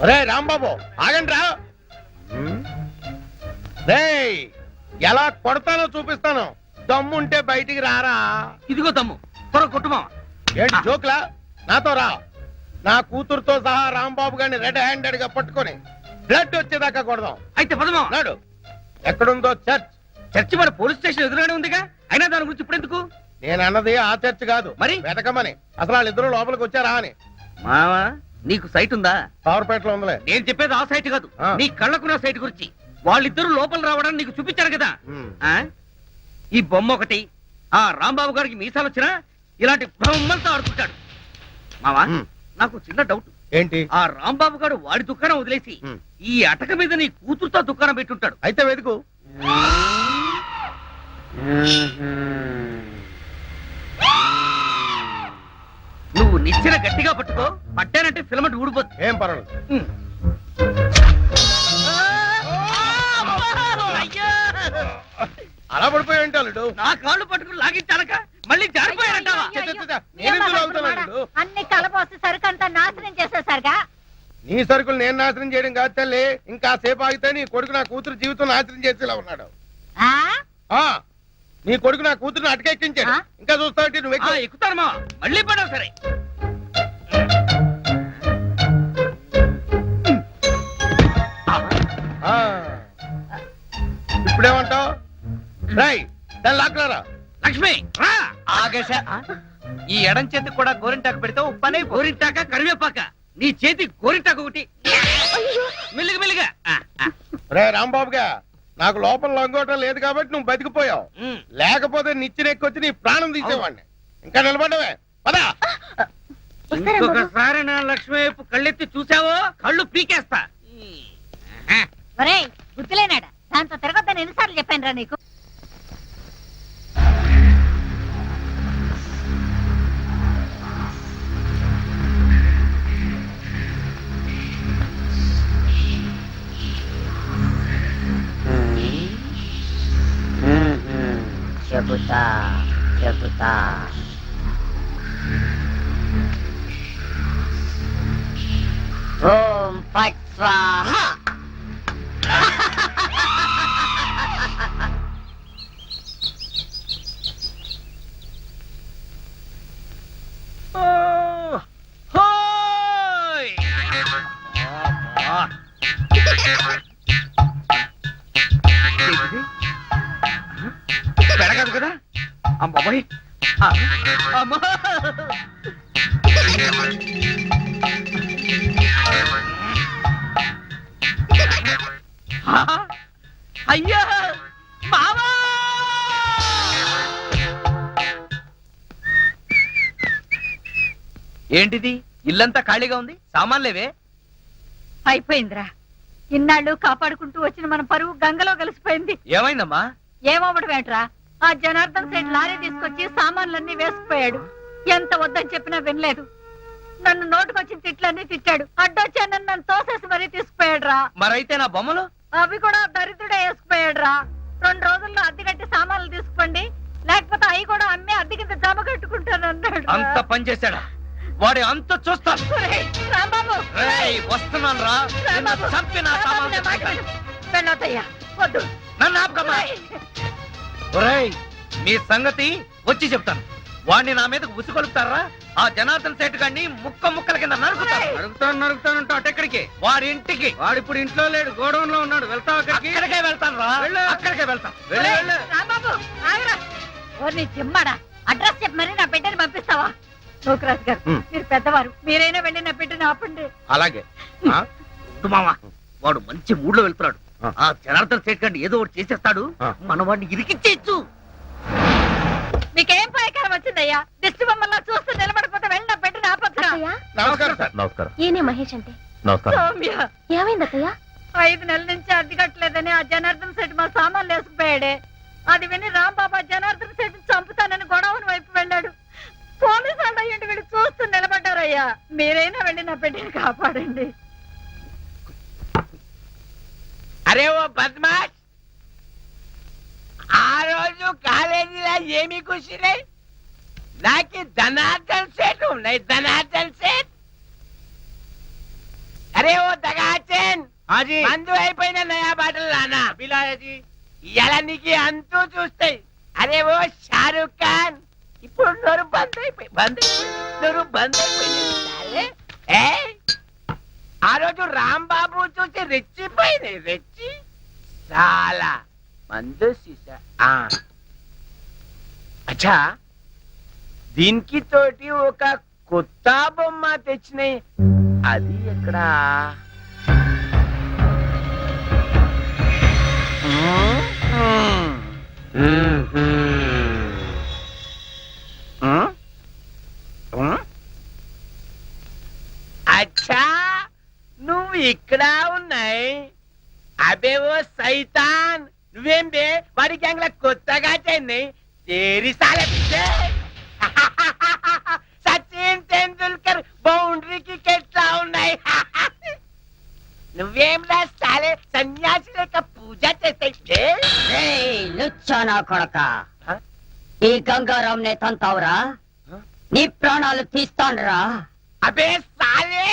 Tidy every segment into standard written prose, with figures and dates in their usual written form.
రే రాంబాబు ఆగండి రా. రే ఎలా కొడతానో చూపిస్తాను. దమ్ముంటే బయటికి రారా. ఇదిగో దమ్ము, త్వర కొట్టుమా. ఏంటి జోక్లా? నాతో రా. నా కూతురుతో సహా రాంబాబు గారిని రెడ్ హ్యాండెడ్ గా పట్టుకొని బ్లడ్ వచ్చేదాకా కొడదాం. అయితే పదమా. నాడు ఎక్కడుందో చర్చ్. చర్చి మన పోలీస్ స్టేషన్ ఎదురుగానే ఉందిగా, అయినా దాని గురించి ఇప్పుడు ఎందుకు? నేను అన్నది ఆ చర్చ్ కాదు, మరి వెతకమని. అసలు వాళ్ళిద్దరూ లోపలికి వచ్చారా అని. మావా నీకు సైట్ ఉందా? పవర్పేటలో ఉందిలే. నేను చెప్పేది ఆ సైట్ కాదు, నీ కళ్ళకున్న సైట్ గురించి. వాళ్ళిద్దరూ లోపల రావడానికి నీకు చూపించారు కదా. ఈ బొమ్మ ఒకటి, ఆ రాంబాబు గారికి మీసాలు వచ్చినా ఇలాంటి బొమ్మలతో ఆడుకుంటాడు. మావా నాకు చిన్న డౌట్. ఏంటి? ఆ రాంబాబు గారు వాడి దుకాణం వదిలేసి ఈ అటక మీద నీ కూతురుతో దుకాణం పెట్టుంటాడు. అయితే వెతుకు. నువ్వు నిచ్చెన గట్టిగా పట్టుకో, పట్టానంటే ఫిలమెంట్ ఊడిపోతుంది. ఏం పర్వాలేదు. అలా పడిపోయి ఉంటాడు. నా కాళ్ళు పట్టుకుని లాగించాలక మళ్ళీ జారిపోయారంటావా? అన్ని కలబోసి సరుకంతా నాశనం చేసేసరిగా. నీ సరుకులు నేను నాశనం చేయడం కాదు తల్లి. ఇంకా సేపు ఆగితే నీ కొడుకు నా కూతురు జీవితం నాశనం చేసేలా ఉన్నాడు. నీ కొడుకు నా కూతురుని అటకెక్కించాడు. ఇంకా చూస్తావు నువ్వు ఎక్కుతారమ్మా. మళ్ళీ పడవు సరే. ఇప్పుడేమంటావు? రాయ్ దాన్ని లాక్కరా. లక్ష్మి రా. ఆగేశ, ఈ ఎడం చేతికి కూడా గోరింటాకు పెడితే ఉప్పనే. గోరింటాక కరివేపాక, నీ చేతి గోరింటాక ఒకటి. మెల్లిగా మెల్లిగా. రే రాంబాబుగా, నాకు లోపల లొంగోటం లేదు కాబట్టి నువ్వు బతికిపోయావు. లేకపోతే నిచ్చినెక్కొచ్చి నీ ప్రాణం తీసేవాడిని. ఇంకా నిలబడవే పదా. ఇంకొకసారి నా లక్ష్మి వైపు కళ్ళెత్తి చూసావో కళ్ళు పీకేస్తా. గుర్తులేనాడా? దాంతో తిరగొద్దని ఎన్నిసార్లు చెప్పాను రా నీకు. చెబుతా చెబుతా. ఓం ఫట్ స్వాహా. పెడగదు కదా అమ్మాయి. అమ్మా అయ్యా మావా. ఏంటిది? ఇల్లంతా ఖాళీగా ఉంది, సామాన్లేవే. అయిపోయిందిరా. ఇన్నాళ్ళు కాపాడుకుంటూ వచ్చిన మన పరువు గంగలో కలిసిపోయింది. ఏమైందమ్మా? ఏమవ్వడం ఏంట్రా, ఆ జనార్దన్ సైడ్ లారీ తీసుకొచ్చి సామాన్లన్నీ వేసుకుపోయాడు. ఎంత వద్దని చెప్పినా వినలేదు. నన్ను నోటుకొచ్చిన తిట్లన్నీ తిట్టాడు. అడ్డొచ్చానని నన్ను తోసేసి మరీ తీసుకుపోయాడు రా. మరైతే నా బొమ్మలు? అవి కూడా దరిద్రుడే వేసుకుపోయాడు రా. 2 రోజుల్లో అద్దె కట్టి సామాన్లు తీసుకోండి, లేకపోతే అవి కూడా అమ్మి అద్దె కింద జమ కట్టుకుంటానన్నాడు. అంత పని చేశాడా? వాడి అంత చూస్తాను. రాంబాబు వస్తున్నాను రా. చంపి నా సామాన్లు వెళ్ళొద్దయ్యా, వద్దు. నన్ను ఆపకమ్మా. మీ సంగతి వచ్చి చెప్తాను. వాడిని నా మీదకు ఉసుకొలుపుతారా? ఆ జనార్దన్ సేట్ గారిని ముక్క ముక్కల కింద నరుకుతానంటా. ఎక్కడికి? వాడి ఇంటికి. వాడు ఇప్పుడు ఇంట్లో లేడు, గోడౌన్ లో ఉన్నాడు. వెళ్తావు అక్కడికి? అక్కడికే వెళ్తాను రా. అక్కడికే వెళ్తాను. రాంబాబు ఆగరా. నీ చిమ్మడా, అడ్రస్ చెప్పి మరి నా బిడ్డని పంపిస్తావా? నూకరాజు గారు, మీరు పెద్దవారు, మీరైనా వెళ్ళి నా బిడ్డని ఆపండి. అలాగే. మావా వాడు మంచి మూడ్ లో వెళ్తున్నాడు. ఆ జనార్దన్ సేట్ గారిని ఏదో ఒకటి చేసేస్తాడు. మన వాడిని ఇరికిచ్చేయచ్చు. మీకేం పాయకారం వచ్చిందయ్యా? దిష్టి బొమ్మల్లా చూస్తూ నిలబడిపోతే వెళ్ళి నా బిడ్డని ఆపొద్దురా. నమస్కారం సార్. నమస్కారం. ఏనే మహేష్ అంటే? సౌమ్య, ఏమైంది అత్తయ్య? 5 నెలల నుంచి అద్దె కట్టలేదని ఆ జనార్దన్ సెట్ మా సామాన్లు వేసుకుపోయాడే. అది విని రాంబాబా జనార్దన్ సెట్ చంపుతానని గొడవని వైపు వెళ్ళాడు. పోలీసు వాళ్ళు అయ్యండి వీళ్ళు చూస్తూ నిలబడ్డారయ్యా. మీరైనా వెళ్ళి నా బిడ్డని కాపాడండి. అరే ఓ బద్మాష్, ఆ రోజు కాలేజీలో ఏమి కూర్చునే? నాకు ధనార్దన్ సేట్ ఉన్నాయి. ధనార్దన్ సేట్ అరే ఓ దగాచన్ హాజీ మందు అయిపోయిన నయా బాటలు రానా బిలాయజీ ఇలా నీకు అంతూ చూస్తాయి. అరే ఓ షారూక్ ఖాన్ ఇప్పుడు నోరు బంద్ అయిపోయింది నోరు బంద్ అయిపోయింది. సరే ఏయ్, ఆ రోజు రాంబాబు చూసి రెచ్చి చాలా మందు సీసా. అచ్చా దీనికి తోటి ఒక కొత్త బొమ్మ తెచ్చినాయి. అది ఎక్కడా? అచ్చా నువ్వు ఇక్కడ ఉన్నాయి. అబే ఓ సైతాన్ నువ్వేం బే వాడి గ్యాంగ్ లా కొత్తగా చెన్నై తేరి సాలే పిచ్చే. సచిన్ టెండూల్కర్ బౌండరీకి కెట్లా ఉన్నాయి. నువ్వేం రా సాలే సన్యాసి లేక పూజ చేస్తే లుచ్చానా కొడక ఈ గంగారాం నే తంతావురా, నీ ప్రాణాలు తీస్తాండ్రా. అబే సాలే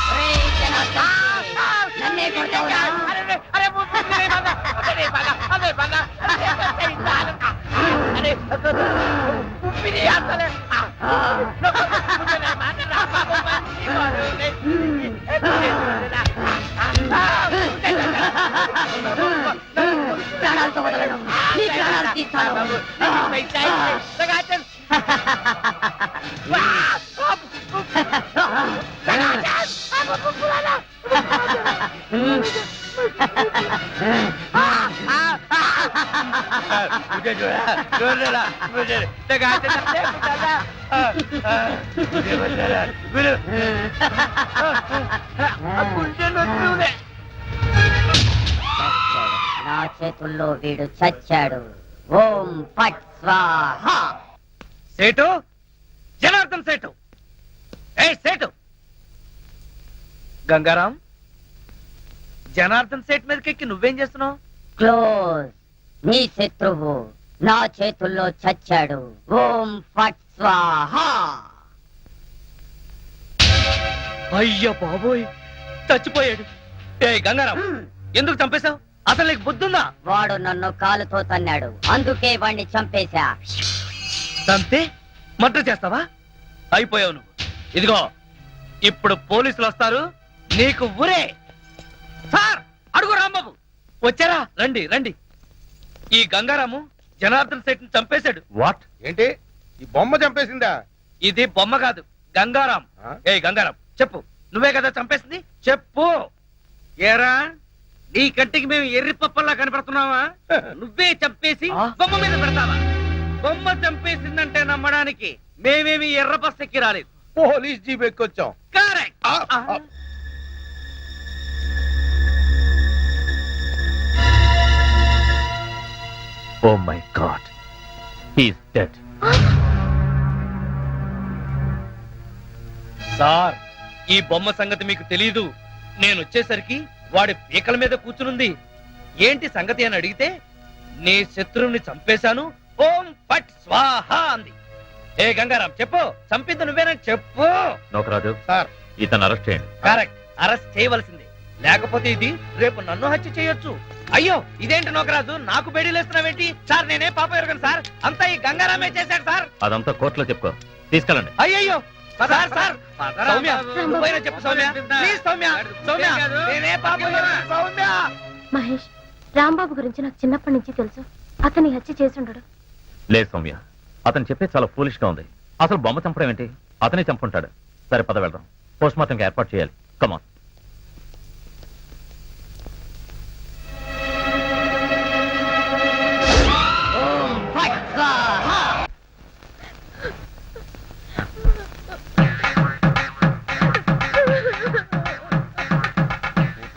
ఒరేయ్ జనార్దన్, నన్నే కొడతావురా? ప్రాణాలతో వదలను, నీ ప్రాణాలు తీస్తాను. मुझे जो है जोर देना मुझे लगा के मुझे बचाना मुझे నా చేతుల్లో వీడు చచ్చాడు. ఓం ఫట్ స్వాహ. సేటు జనార్దన్ సేటు ఏ సేటు గంగారాం జనార్దన్ సేట్ మీదకి నువ్వేం చేస్తున్నావు? క్లోజ్. నీ శత్రువు నా చేతుల్లో చచ్చాడు. ఓం ఫట్ స్వాహ. అయ్యో బాబోయ్ చచ్చిపోయాడు. ఏ గంగారాం ఎందుకు చంపేశావు? అసలు నీకు బుద్ధుందా? వాడు నన్ను కాలుతో తన్నాడు, అందుకే వాణ్ణి చంపేశా. చంపే మర్డర్ చేస్తావా? అయిపోయావు నువ్వు. ఇదిగో ఇప్పుడు పోలీసులు వస్తారు, నీకు ఊరే. సార్ అడుగు రాంబాబు. వచ్చారా? రండి రండి. ఈ గంగారాము జనార్దన్ సెట్ ని చంపేశాడు. వాట్ ఏంటి ఈ బొమ్మ చంపేసిందా? ఇది బొమ్మ కాదు, గంగారాం. ఆ? ఏ గంగారాం చెప్పు, నువ్వే కదా చంపేసింది? చెప్పు. ఏరా నీ కంటికి మేము ఎర్రి పప్పల్లా కనపడుతున్నావా? నువ్వే చంపేసి బొమ్మ మీద పెడతావా? బొమ్మ చంపేసిందంటే నమ్మడానికి మేమేమి ఎర్ర బస్ ఎక్కి రాలేదు, పోలీస్ జీప్ ఎక్కొచ్చాం. కరెక్ట్. ఆ, ఆ. Oh my God. He's dead. Sir ఈ బొమ్మ సంగతి మీకు తెలీదు. నేను వచ్చేసరికి వాడి పీకల మీద కూర్చునుంది. ఏంటి సంగతి అని అడిగితే నీ శత్రువుని చంపేశాను, ఓం ఫట్ స్వాహ అంది. ఏ గంగారాం చెప్పు, చంపింది నువ్వేనని చెప్పు. నోకరాజు, సార్ ఇతను అరెస్ట్ చేయండి. కరెక్ట్, అరెస్ట్ చేయవలసిందే. లేకపోతే ఇది రేపు నన్ను హత్య చేయొచ్చు. అయ్యో ఇదేంటి నోకరాజు, నాకు బేడీలేస్తున్నావేంటి? సార్ నేనే పాప ఎరగను సార్, అంతా ఈ గంగారామే చేశాడు సార్. అదంతా కోర్టులో చెప్పుకో. తీసుకెళ్ళండి. అయ్యయ్యో సార్ సార్ సౌమ్య నువ్వైనా చెప్పు సౌమ్య, ప్లీజ్ సౌమ్య. సౌమ్య నేనే పాప ఎరగను, సౌమ్య. మహేష్, రాంబాబు గురించి నాకు చిన్నప్పటి నుంచి తెలుసు. అతన్ని హత్య చేసుండడు. లేదు సౌమ్య, అతను చెప్పేది చాలా ఫూలిష్ గా ఉంది. అసలు బొమ్మ చంపడం ఏంటి? అతనే చంపుంటాడు. సరే పద వెళ్దాం, పోస్ట్ మార్టం ఏర్పాటు చేయాలి. కమాన్. ఓం ఫట్ స్వాహ.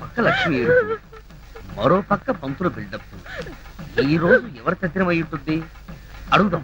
పక్క లక్ష్మి ఏడుపు, మరో పక్క పంతులు బిల్డప్. ఈ రోజు ఎవరి తద్దినం అయి ఉంటుంది? అడుగుదాం.